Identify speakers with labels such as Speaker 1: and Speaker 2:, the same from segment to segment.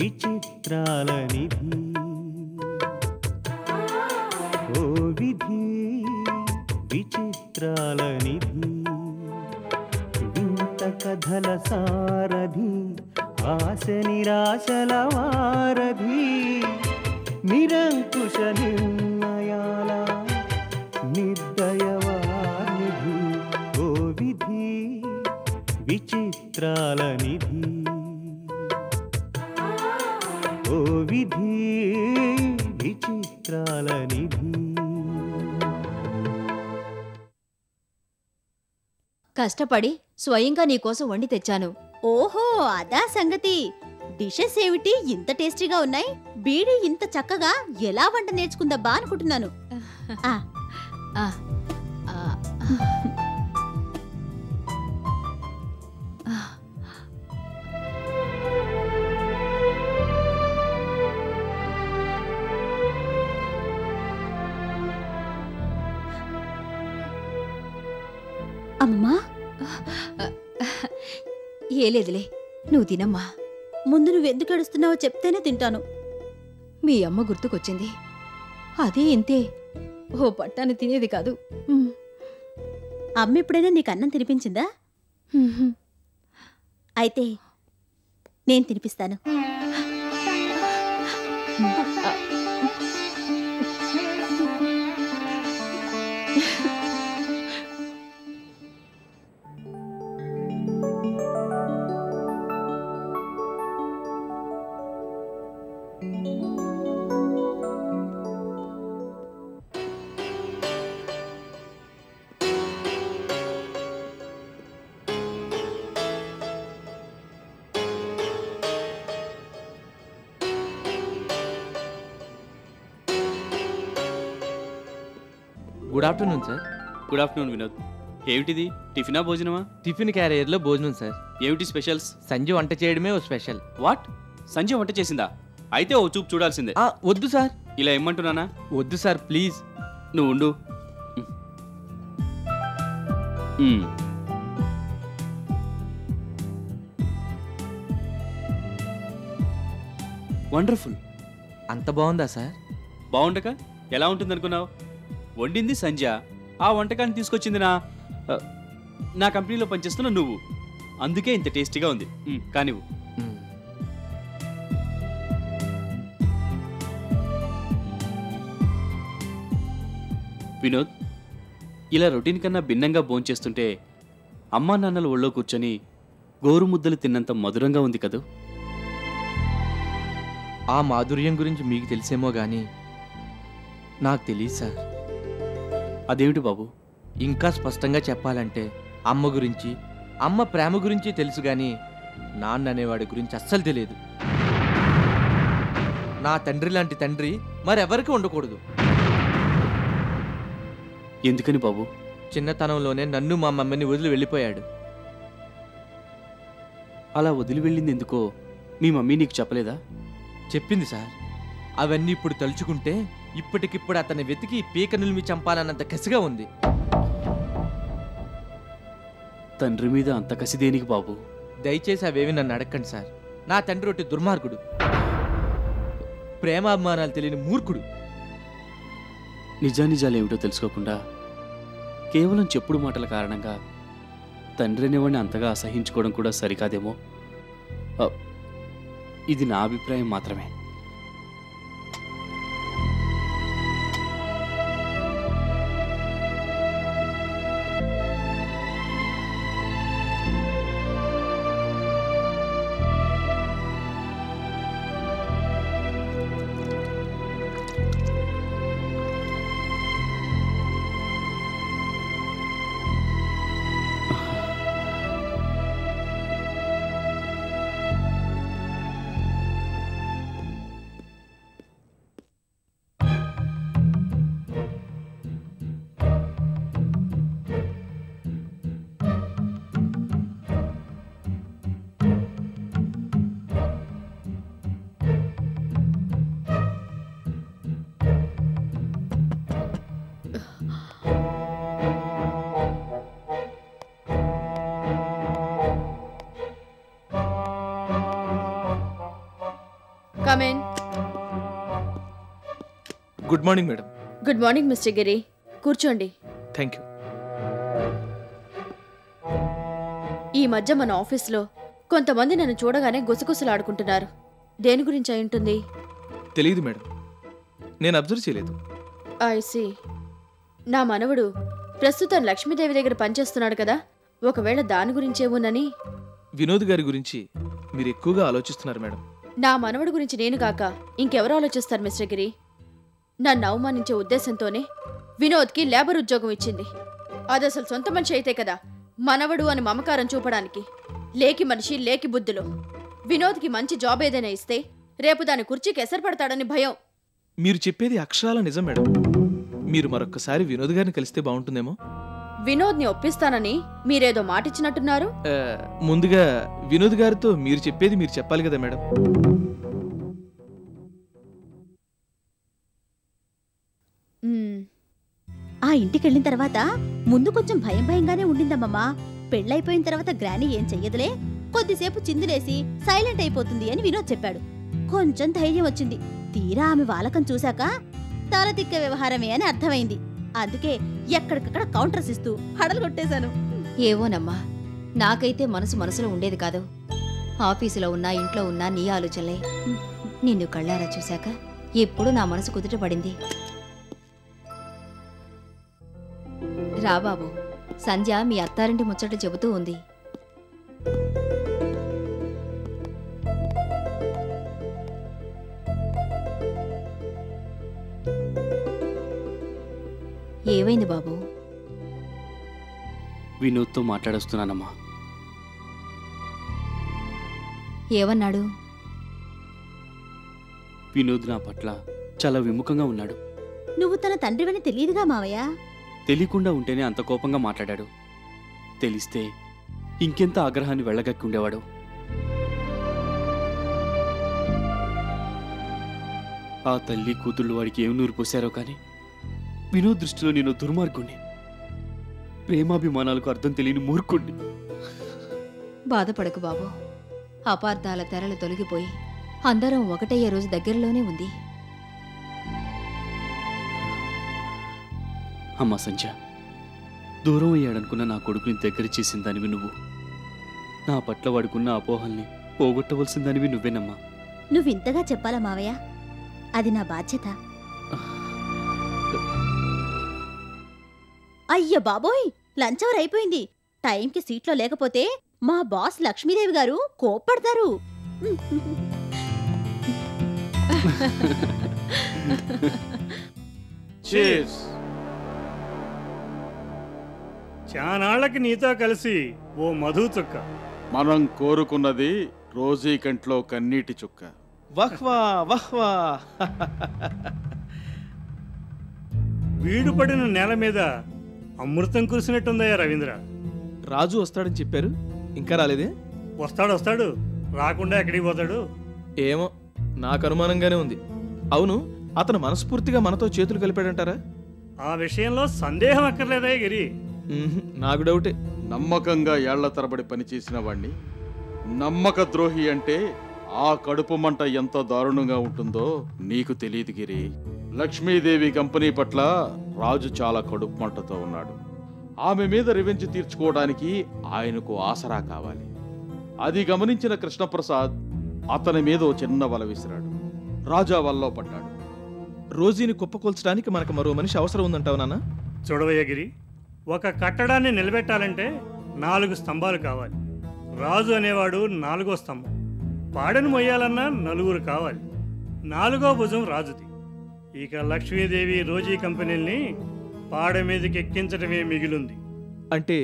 Speaker 1: విచిత్రాల నిధి ఓ విధి విచిత్రాల నిధి వింత కథల సారథి ఆశ నిరాశల వారధి నిరంకుశ నిర్ణయాల నిర్దయవానిధి ఓ విధి విచిత్రాల నిధి ఓ విధి విచిత్రాల నిధి.
Speaker 2: కష్టపడి స్వయంగా నీకోసం వండి తెచ్చాను.
Speaker 3: ఓహో అదా సంగతి. డిషెస్ ఏమిటి ఇంత టేస్టీగా ఉన్నాయి? బీడీ ఇంత చక్కగా ఎలా వంట నేర్చుకుందబ్బా అనుకుంటున్నాను. అమ్మా
Speaker 2: ఏ లేదులే, నువ్వు తినమ్మా.
Speaker 3: ముందు నువ్వెందుకు ఏడుస్తున్నావో చెప్తేనే తింటాను.
Speaker 2: మీ అమ్మ గుర్తుకొచ్చింది, అదే ఇంతే. ఓ పట్టాన్ని తినేది కాదు.
Speaker 3: అమ్మ ఎప్పుడైనా నీకు అన్నం తినిపించిందా? అయితే నేను తినిపిస్తాను.
Speaker 4: Good afternoon sir.
Speaker 5: Good afternoon Vinod. ఏమిటిది, టిఫినా భోజనమా?
Speaker 4: టిఫిన్ క్యారియర్లో భోజనం సార్.
Speaker 5: ఏమిటి స్పెషల్స్?
Speaker 4: సంజయ్ వంట చేయడమే ఓ స్పెషల్.
Speaker 5: వాట్, సంజయ్ వంట చేసిందా? అయితే ఓ చూపు చూడాల్సిందే.
Speaker 4: వద్దు సార్.
Speaker 5: ఇలా ఇమ్మంటున్నానా?
Speaker 4: వద్దు సార్ ప్లీజ్.
Speaker 5: నువ్వు ఉండు. వండర్ఫుల్.
Speaker 4: అంత బాగుందా సార్?
Speaker 5: బాగుండక ఎలా ఉంటుంది అనుకున్నావు? వండింది సంజయ్, ఆ వంటకాన్ని తీసుకొచ్చింది నా కంపెనీలో పనిచేస్తున్న నువ్వు. అందుకే ఇంత టేస్టీగా ఉంది. కానివ్వు. వినోద్, ఇలా రొటీన్ కన్నా భిన్నంగా భోంచేస్తుంటే అమ్మా నాన్నల ఒళ్ళో కూర్చొని గోరుముద్దలు తిన్నంత మధురంగా ఉంది కదూ.
Speaker 4: ఆ మాధుర్యం గురించి మీకు తెలిసేమో కానీ నాకు తెలియదు సార్.
Speaker 5: అదేమిటి బాబు?
Speaker 4: ఇంకా స్పష్టంగా చెప్పాలంటే అమ్మ గురించి, అమ్మ ప్రేమ గురించి తెలుసు కానీ నాన్న అనేవాడి గురించి అస్సలు తెలియదు. నా తండ్రి లాంటి తండ్రి మరెవరికి ఉండకూడదు.
Speaker 5: ఎందుకని బాబు?
Speaker 4: చిన్నతనంలోనే నన్ను మా మమ్మీని వదిలి వెళ్ళిపోయాడు.
Speaker 5: అలా వదిలి వెళ్ళింది ఎందుకో మీ మమ్మీ నీకు చెప్పలేదా?
Speaker 4: చెప్పింది సార్. అవన్నీ ఇప్పుడు తలుచుకుంటే ఇప్పటికిప్పుడు అతన్ని వెతికి పీక నిలిమి చంపాలన్నంత కసిగా ఉంది.
Speaker 5: తండ్రి మీద అంత కసి దేనికి బాబు?
Speaker 4: దయచేసి అవేవి నన్ను అడగండి సార్. నా తండ్రి ఒకటి దుర్మార్గుడు, ప్రేమాభిమానాలు తెలియని మూర్ఖుడు.
Speaker 5: నిజానిజాలేమిటో తెలుసుకోకుండా కేవలం చెప్పుడు మాటల కారణంగా తండ్రి అనేవాడిని అంతగా అసహించుకోవడం కూడా సరికాదేమో. ఇది నా అభిప్రాయం మాత్రమే.
Speaker 6: Come in.
Speaker 4: Good morning madam.
Speaker 6: Good morning mister Giri. కూర్చోండి.
Speaker 4: Thank you.
Speaker 6: ఈ మధ్య మన ఆఫీస్లో కొంతమంది నన్ను చూడగానే గుసగుసలాడుకుంటున్నారు. దేని గురించి అయి ఉంటుంది?
Speaker 4: తెలియదు మేడం, నేను అబ్జర్వ్ చేయలేదు.
Speaker 6: ఐసి. నా మనవడు ప్రస్తుతం లక్ష్మీదేవి దగ్గర పనిచేస్తున్నాడు కదా, ఒకవేళ దాని గురించేమోనని.
Speaker 4: వినోద్ గారి గురించి మీరు ఎక్కువగా ఆలోచిస్తున్నారు మేడం.
Speaker 6: నా మనవడి గురించి నేను కాక ఇంకెవరు ఆలోచిస్తారు మిస్టర్ గిరి? నన్ను అవమానించే ఉద్దేశంతోనే వినోద్కి లేబర్ ఉద్యోగం ఇచ్చింది. అది అసలు సొంత మనిషి అయితే కదా మనవడు అని మమకారం చూపడానికి. లేకి మనిషి లేకి బుద్ధులు. వినోద్కి మంచి జాబ్ ఏదైనా ఇస్తే రేపు దాని కుర్చీకి ఎసరు పడతాడని భయం.
Speaker 4: మీరు చెప్పేది అక్షరాల నిజం మేడం. మీరు మరొక్కసారి వినోద్ గారిని కలిస్తే బాగుంటుందేమో.
Speaker 6: వినోద్ని ఒప్పిస్తానని మీరేదో మాటిచ్చినట్టున్నారు.
Speaker 4: ముందుగా వినోద్ గారితో మీరు చెప్పేది మీరు చెప్పాలి కదా మేడం.
Speaker 3: ఆ ఇంటికి వెళ్ళిన తర్వాత ముందు కొంచెం భయం భయంగానే ఉండిందమ్మమ్మా. పెళ్ళైపోయిన తర్వాత గ్రానీ ఏం చెయ్యదులే, కొద్దిసేపు చిందులేసి సైలెంట్ అయిపోతుంది అని వినోద్ చెప్పాడు. కొంచెం ధైర్యం వచ్చింది. తీరా ఆమె వాలకం చూశాక తల తిక్క వ్యవహారమే అని అర్థమైంది. అందుకే ఎక్కడికక్కడ కౌంటర్స్ ఇస్తూ హడలు కొట్టేశాను.
Speaker 2: ఏవోనమ్మా, నాకైతే మనసులో ఉండేది కాదు. ఆఫీసులో ఉన్నా ఇంట్లో ఉన్నా నీ ఆలోచనలే. నిన్ను కళ్ళారా చూశాక ఎప్పుడు నా మనసు కుదుట పడింది. రా బాబు, సంధ్య మీ అత్తారింటి ముచ్చట చెబుతూ ఉంది. ఏమైంది బాబు?
Speaker 5: వినోద్తో మాట్లాడొస్తున్నానమ్మా.
Speaker 2: ఏమన్నాడు?
Speaker 5: వినోద్ నా పట్ల చాలా విముఖంగా ఉన్నాడు.
Speaker 3: నువ్వు తన తండ్రివని తెలియదుగా మావయ్య.
Speaker 5: తెలియకుండా ఉంటేనే అంత కోపంగా మాట్లాడాడు. తెలిస్తే ఇంకెంత ఆగ్రహాన్ని వెళ్ళగక్కి ఉండేవాడు. ఆ తల్లి కూతుళ్ళు వాడికి ఏం నూరు పోశారో కానీ వినోద్ దృష్టిలో నేను దుర్మార్గుణ్ణి, ప్రేమాభిమానాలకు అర్థం తెలియని మూర్ఖుణ్ణి.
Speaker 2: బాధపడకు బాబు, అపార్థాల తెరలు తొలగిపోయి అందరం ఒకటయ్యే రోజు దగ్గరలోనే ఉంది.
Speaker 5: అమ్మా సంధ్య, దూరం అయ్యాడనుకున్న నా కొడుకుని దగ్గర చేసిన దానివి నువ్వు. నా పట్ల వాడుకున్న అపోహల్ని పోగొట్టవలసిన దానివి నువ్వేనమ్మా.
Speaker 3: నువ్వింతగా చెప్పాలా మావయ్య? అది నా బాధ్యత. అయ్య బాబోయ్, లంచ్ అవర్ అయిపోయింది. టైంకి సీట్లో లేకపోతే మా బాస్ లక్ష్మీదేవి గారు కోప్పడతారు.
Speaker 7: చానాళ్ళకి నీతో కలిసి ఓ మధు చుక్క.
Speaker 8: మనం కోరుకున్నది రోజీ కంట్లో కన్నీటి చుక్క.
Speaker 4: వహ్వా వహ్వా.
Speaker 7: వీడు పడిన నేల మీద అమృతం కురిసినట్టుందయ్యా రవీంద్ర.
Speaker 4: రాజు వస్తాడని చెప్పారు, ఇంకా రాలేదే?
Speaker 7: వస్తాడు, రాకుండా ఎక్కడికి పోతాడు?
Speaker 4: ఏమో, నాకు అనుమానంగానే ఉంది. అవును, అతను మనస్ఫూర్తిగా మనతో చేతులు కలిపాడంటారా?
Speaker 7: ఆ విషయంలో సందేహం అక్కర్లేదా గిరి?
Speaker 4: నాకు డౌటే.
Speaker 8: నమ్మకంగా ఏళ్ల తరబడి పనిచేసిన వాణ్ణి నమ్మక ద్రోహి అంటే ఆ కడుపు మంట ఎంత దారుణంగా ఉంటుందో నీకు తెలియదు గిరి. లక్ష్మీదేవి కంపెనీ పట్ల రాజు చాలా కడుపు మంటతో ఉన్నాడు. ఆమె మీద రివెంజ్ తీర్చుకోవడానికి ఆయనకు ఆసరా కావాలి. అది గమనించిన కృష్ణప్రసాద్ అతని మీద ఓ చిన్న వల విసిరాడు. రాజా వల్లో పడ్డాడు.
Speaker 4: రోజీని కుప్పకొల్చడానికి మనకు మరో మనిషి అవసరం ఉందంటావు నాన్న?
Speaker 7: చూడవయ్య గిరి, ఒక కట్టడాన్ని నిలబెట్టాలంటే 4 స్తంభాలు కావాలి. రాజు అనేవాడు 4వ స్తంభం. పాడను మొయ్యాలన్నా 4 కావాలి. 4వ భుజం రాజుది. ఇక లక్ష్మీదేవి రోజీ కంపెనీల్ని పాడ మీదకి ఎక్కించడమే మిగిలింది.
Speaker 4: అంటే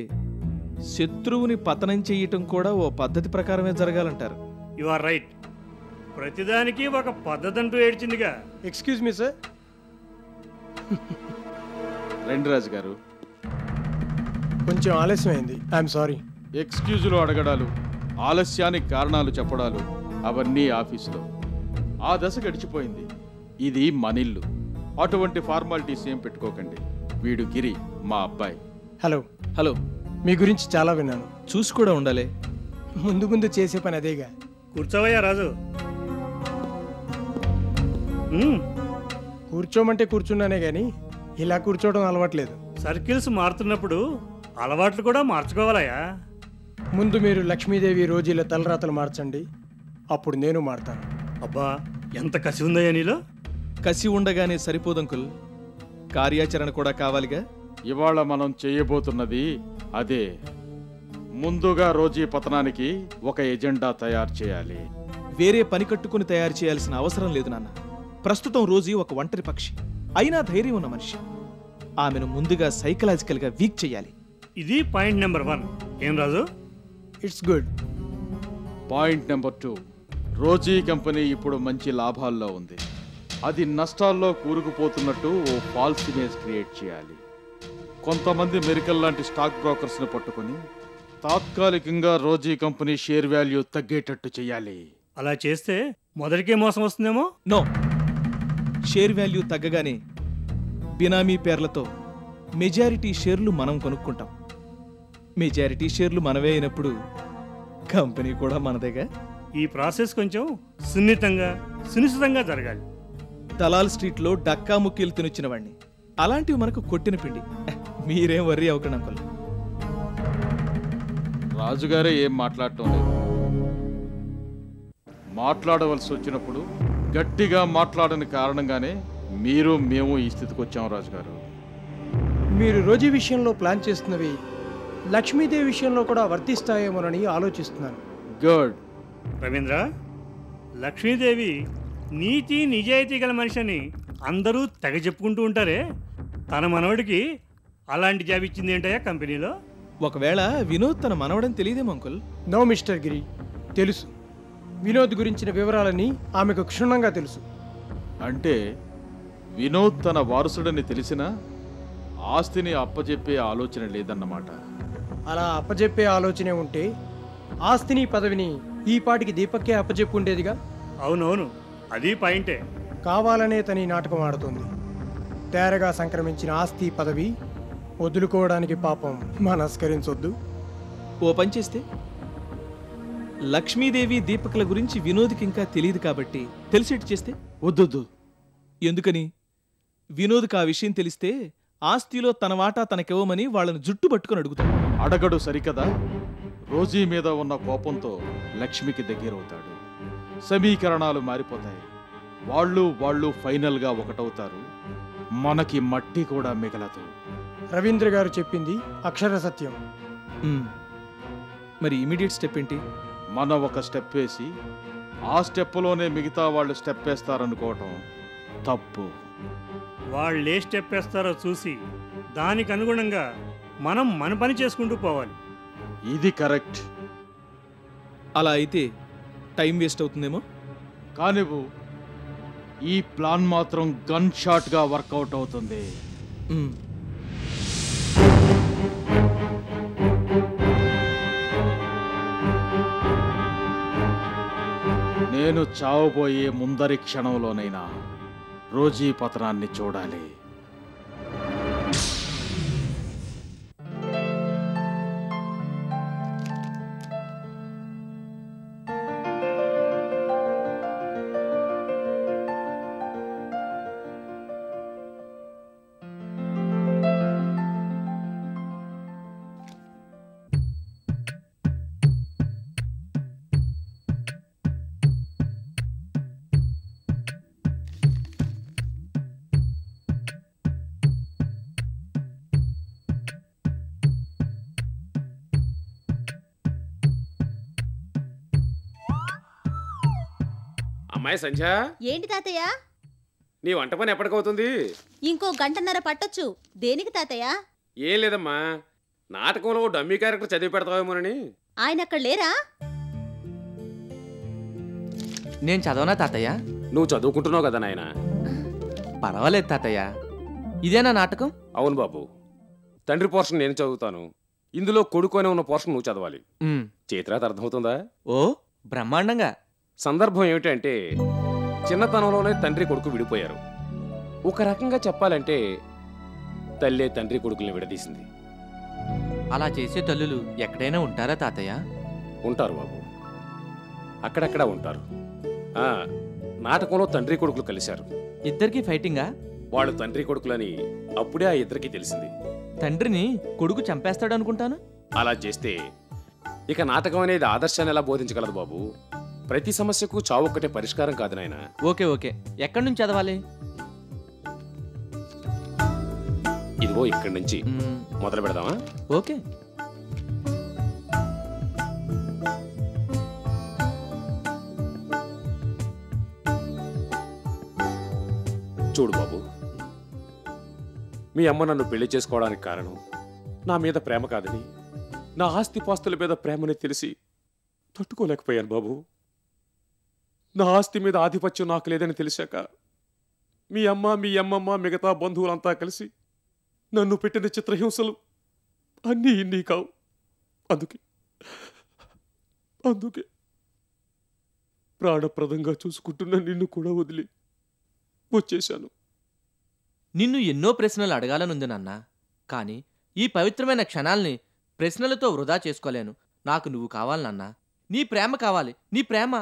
Speaker 4: శత్రువుని పతనం చెయ్యటం కూడా ఓ పద్ధతి ప్రకారమే జరగాలంటారు.
Speaker 7: You are right. ప్రతిదానికి ఒక పద్ధతి అంటూ ఏడ్చిందిగా.
Speaker 9: Excuse me sir.
Speaker 8: రెండరాజు గారు,
Speaker 9: కొంచెం ఆలస్యమైంది, ఐఎమ్ సారీ.
Speaker 8: ఎక్స్క్యూజులు అడగడాలు, ఆలస్యానికి కారణాలు చెప్పడాలు అవన్నీ ఆఫీసులో. ఆ దశ గడిచిపోయింది. ఇది మనిల్లు. అటువంటి ఫార్మాలిటీస్ ఏం పెట్టుకోకండి. వీడు గిరి, మా అబ్బాయి.
Speaker 9: హలో.
Speaker 4: హలో.
Speaker 9: మీ గురించి చాలా విన్నాను.
Speaker 4: చూసి కూడా ఉండాలి.
Speaker 9: ముందు చేసే పని అదేగా.
Speaker 7: కూర్చోవయ్యా రాజు. ఉమ్,
Speaker 9: కూర్చోమంటే కూర్చున్నానే గాని ఇలా కూర్చోవడం అలవాట్లేదు.
Speaker 7: సర్కిల్స్ మారుతున్నప్పుడు అలవాట్లు కూడా మార్చుకోవాలయ్యా.
Speaker 9: ముందు మీరు లక్ష్మీదేవి రోజీల తలరాతలు మార్చండి, అప్పుడు నేను మారుతాను.
Speaker 7: అబ్బా ఎంత కసి ఉందయ్యా నీలో.
Speaker 10: కసి ఉండగానే సరిపోదంకుల్, కార్యాచరణ కూడా కావాలిగా.
Speaker 8: ఇవాళ మనం చేయబోతున్నది అదే. ముందుగా రోజీ పతనానికి ఒక ఎజెండా తయారు చేయాలి.
Speaker 10: వేరే పని కట్టుకుని తయారు చేయాల్సిన అవసరం లేదు నాన్న. ప్రస్తుతం రోజీ ఒక ఒంటరి పక్షి, అయినా ధైర్యం ఉన్న మనిషి. ఆమెను ముందుగా సైకలాజికల్గా వీక్ చేయాలి.
Speaker 7: ఇది పాయింట్ నెంబర్ 1. ఏం Raju?
Speaker 9: It's good.
Speaker 8: Point number 2, Rosy company ఇప్పుడు మంచి లాభాల్లో ఉంది. అది నష్టాల్లో కూరుకుపోతున్నట్టు ఓ ఫాల్స్ ఇమేజ్ క్రియేట్ చేయాలి. కొంతమంది మెరికల్ లాంటి స్టాక్ బ్రోకర్స్ని పట్టుకుని తాత్కాలికంగా రోజీ కంపెనీ షేర్ వాల్యూ తగ్గేటట్టు చేయాలి.
Speaker 7: అలా చేస్తే మొదటికే మోసం వస్తుందేమో.
Speaker 10: నో, షేర్ వాల్యూ తగ్గగానే బినామీ పేర్లతో మెజారిటీ షేర్లు మనం కొనుక్కుంటాం. మెజారిటీ షేర్లు మనవే అయినప్పుడు కంపెనీ కూడా మనదేగా.
Speaker 7: ఈ ప్రాసెస్ కొంచెం సునిశ్చితంగా జరగాలి.
Speaker 10: దలాల్ స్ట్రీట్లో డక్కా ముక్కీలు తినొచ్చిన వాడిని, అలాంటివి మనకు కొట్టిన పిండి. మీరేం వర్రీ అవ్వకండి అంకుల్.
Speaker 8: రాజుగారే ఏం మాట్లాడటం లేదు. మాట్లాడవలసి వచ్చినప్పుడు గట్టిగా మాట్లాడని కారణంగానే మీరు మేము ఈ స్థితికి వచ్చాం రాజుగారు.
Speaker 9: మీరు రోజీ విషయంలో ప్లాన్ చేస్తున్నవి లక్ష్మీదేవి విషయంలో కూడా వర్తిస్తాయేమోనని ఆలోచిస్తున్నాను.
Speaker 8: గుడ్.
Speaker 7: రవీంద్ర, లక్ష్మీదేవి నీతి నిజాయితీ గల మనిషి అని అందరూ తెగ చెప్పుకుంటూ ఉంటారే, తన మనవడికి అలాంటి జాబ్ ఇచ్చింది ఏంటయ్యా కంపెనీలో?
Speaker 10: ఒకవేళ వినోద్ తన మనవడని తెలియదేమో అంకుల్.
Speaker 9: నో మిస్టర్ గిరి, తెలుసు. వినోద్ గురించిన వివరాలన్నీ ఆమెకు క్షుణ్ణంగా తెలుసు.
Speaker 8: అంటే వినోద్ తన వారసుడని తెలిసినా ఆస్తిని అప్పజెప్పే ఆలోచన లేదన్నమాట.
Speaker 9: అలా అప్పజెప్పే ఆలోచనే ఉంటే ఆస్తిని పదవిని ఈ పాటికి దీపక్కే అప్పజెప్పుండేదిగా.
Speaker 7: అవునవును, అది పాయింటే.
Speaker 9: కావాలనే తన ఈ నాటకం ఆడుతుంది. తేరగా సంక్రమించిన ఆస్తి పదవి వదులుకోవడానికి పాపం మనస్కరించొద్దు.
Speaker 10: ఓ పని చేస్తే, లక్ష్మీదేవి దీపక్ల గురించి వినోద్కి ఇంకా తెలియదు కాబట్టి తెలిసేట్టు చేస్తే.
Speaker 8: వద్దు.
Speaker 10: ఎందుకని? వినోద్కి ఆ విషయం తెలిస్తే ఆస్తిలో తన వాటా తనకివ్వమని వాళ్ళని జుట్టు పట్టుకుని అడుగుతాడు.
Speaker 8: అడగడు సరికదా. రోజీ మీద ఉన్న కోపంతో లక్ష్మికి దగ్గరవుతాడు. సమీకరణాలు మారిపోతాయి. వాళ్ళు ఫైనల్గా ఒకటవుతారు. మనకి మట్టి కూడా మిగలదు.
Speaker 9: రవీంద్ర గారు చెప్పింది అక్షర సత్యం.
Speaker 10: మరి ఇమీడియట్ స్టెప్ ఏంటి?
Speaker 8: మనం ఒక స్టెప్ వేసి ఆ స్టెప్లోనే మిగతా వాళ్ళు స్టెప్ వేస్తారనుకోవటం తప్పు.
Speaker 7: వాళ్ళు ఏ స్టెప్ వేస్తారో చూసి దానికి అనుగుణంగా మనం మన పని చేసుకుంటూ పోవాలి.
Speaker 8: ఇది కరెక్ట్.
Speaker 10: అలా అయితే టైం వేస్ట్ అవుతుందేమో.
Speaker 8: కానివ్వు, ఈ ప్లాన్ మాత్రం గన్ షాట్గా వర్కౌట్ అవుతుంది. నేను చావబోయే ముందరి క్షణంలోనైనా రోజీ పతనాన్ని చూడాలి.
Speaker 11: అమ్మాయి సంధ్య,
Speaker 3: ఏంటి తాతయ్య?
Speaker 11: నీ వంట పని ఎప్పటికవుతుంది?
Speaker 3: ఇంకో గంటన్నర పట్టొచ్చు. దేనికి తాతయ్య?
Speaker 11: ఏం లేదమ్మా, నాటకంలో డమ్మీ క్యారెక్టర్ చదివి పెడతావేమోనని.
Speaker 3: ఆయన అక్కడ లేరా?
Speaker 4: నేను చదవనా తాతయ్య?
Speaker 11: నువ్వు చదువుకుంటున్నావు కదా నాయన.
Speaker 4: పర్వాలేదు తాతయ్య. ఇదేనా నాటకం?
Speaker 11: అవును బాబు, తండ్రి పోర్షన్ నేను చదువుతాను. ఇందులో కొడుకునే ఉన్న పోర్షన్ నువ్వు చదవాలి. చేతిరాత అర్థమవుతుందా?
Speaker 4: ఓ బ్రహ్మాండంగా.
Speaker 11: సందర్భం ఏమిటంటే, చిన్నతనంలోనే తండ్రి కొడుకు విడిపోయారు. ఒక రకంగా చెప్పాలంటే తల్లే తండ్రి కొడుకుల్ని విడదీసింది.
Speaker 4: అలా చేసే తల్లులు ఎక్కడైనా ఉంటారా తాతయ్య?
Speaker 11: ఉంటారు బాబు, అక్కడక్కడ ఉంటారు. నాటకంలో తండ్రి కొడుకులు కలిశారు.
Speaker 4: ఇద్దరికి ఫైటింగా?
Speaker 11: వాళ్ళు తండ్రి కొడుకులని అప్పుడే ఆ ఇద్దరికి తెలిసింది.
Speaker 4: తండ్రిని కొడుకు చంపేస్తాడు అనుకుంటాను.
Speaker 11: అలా చేస్తే ఇక నాటకం అనేది ఆదర్శాన్ని ఎలా బోధించగలదు బాబు? ప్రతి సమస్యకు చావు ఒక్కటే పరిష్కారం కాదు నాయన.
Speaker 4: ఓకే ఓకే, ఎక్కడి నుంచి చదవాలి?
Speaker 11: ఇదిగో ఇక్కడి నుంచి మొదలు పెడదామా?
Speaker 4: ఓకే.
Speaker 11: చూడు బాబు, మీ అమ్మ నన్ను పెళ్లి చేసుకోవడానికి కారణం నా మీద ప్రేమ కాదని, నా ఆస్తిపాస్తుల మీద ప్రేమని తెలిసి తట్టుకోలేకపోయాను బాబు. నా ఆస్తి మీద ఆధిపత్యం నాకు లేదని తెలిసాక మీ అమ్మ, మీ అమ్మమ్మ, మిగతా బంధువులంతా కలిసి నన్ను పెట్టిన చిత్రహింసలు అన్నీ ఇన్ని కావు. అందుకే ప్రాణప్రదంగా చూసుకుంటున్న నిన్ను కూడా వదిలి వచ్చేశాను.
Speaker 4: నిన్ను ఎన్నో ప్రశ్నలు అడగాలనుంది నాన్న, కానీ ఈ పవిత్రమైన క్షణాల్ని ప్రశ్నలతో వృధా చేసుకోలేను. నాకు నువ్వు కావాలి నాన్న. నీ ప్రేమ కావాలి, నీ ప్రేమ.